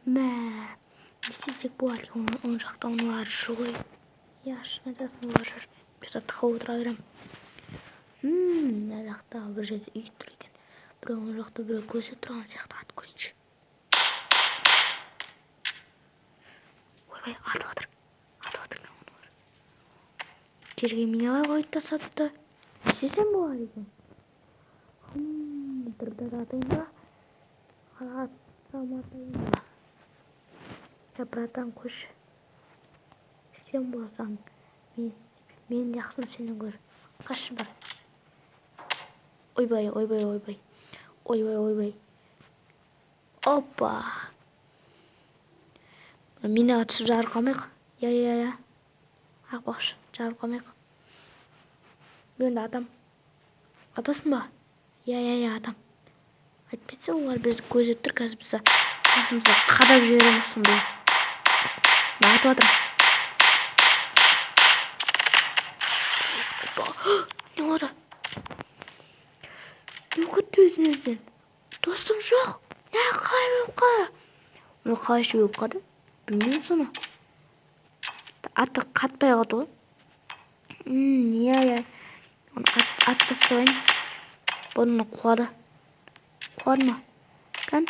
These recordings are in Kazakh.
Mә. İstesek bu halde onu жақта onu var şu koy. Ya şuna da var. Biraz tığa otura verem. Ne жақта bir жерде үй тұр екен. Бірақ onu жақта бір көзі тұрған сияқты атып көрейінші. Ойбай, атып жатыр. Атып жатыр мен onu var. Жерге миналар қойып тастапты. Не істесем болады екен? Дырдар атайын ба? Атайын ба? Ya братан қойшы. Сен болсаң, мен жақсым сенен гөр. Қашы бар. Ойбай. Ойбай. Опа. Мені түсіп жарып қалмайық. Я. Ақбақшы, жарып қалмайық. Мен де атам. Атасың ба? Я, атам. Айтпетсе олар бізді көзеп тұр, қазір бізді қасымызда қадап жібереміз сондай. Атып жатырмын. Ne oldu? Ne oldu özünüzden? Dostum yok. Ne kaybolup kaldı? Onu kaybolup kaldı. Bilmiyorum sana. Artık katmaya kaldı. Ya. Onu attı sayın. Bunu koydu. Koyma. Kan?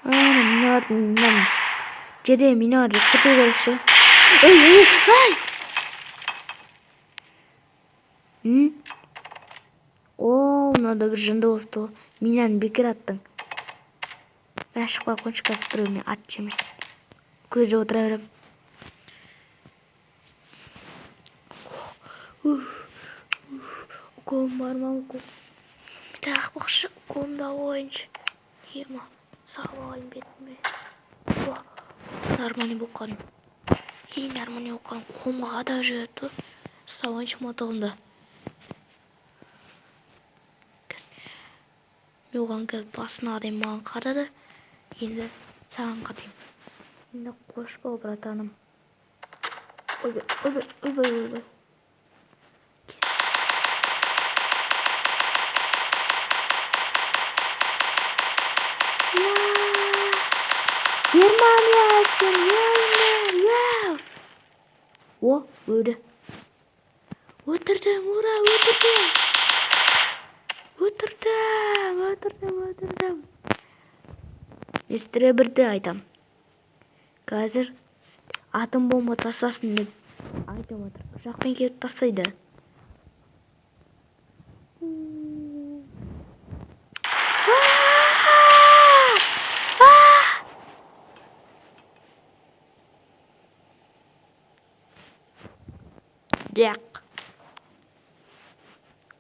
Minardım. Cede minardı. Kutu görüşü. Ay. Мынада бір жынды болыпты ғой. Менен бекер аттың. Мен шықпай қойшы қазір біреумен ат жемесін. Көзі отыра берем. Уколым бар ма укол? Bir daha bakшы уколымда ойыншы. Ема сағып алайын бетіме. Нормальный болып қалдым. Нормальный болып қалдым. Қолымға қадап жіберді. Сауыншы мотығымда. Yoğan gel basına adayım mağın kadadı. Yine sağın katayım. Yine koş bol bratanım. Oy. Germanya sen ya. O öldü. Oturdum. Естіре бірді айтам. Қазір атым бомба тастасын деп айтып отыр. Ұшақпен келіп тастайды. Дек.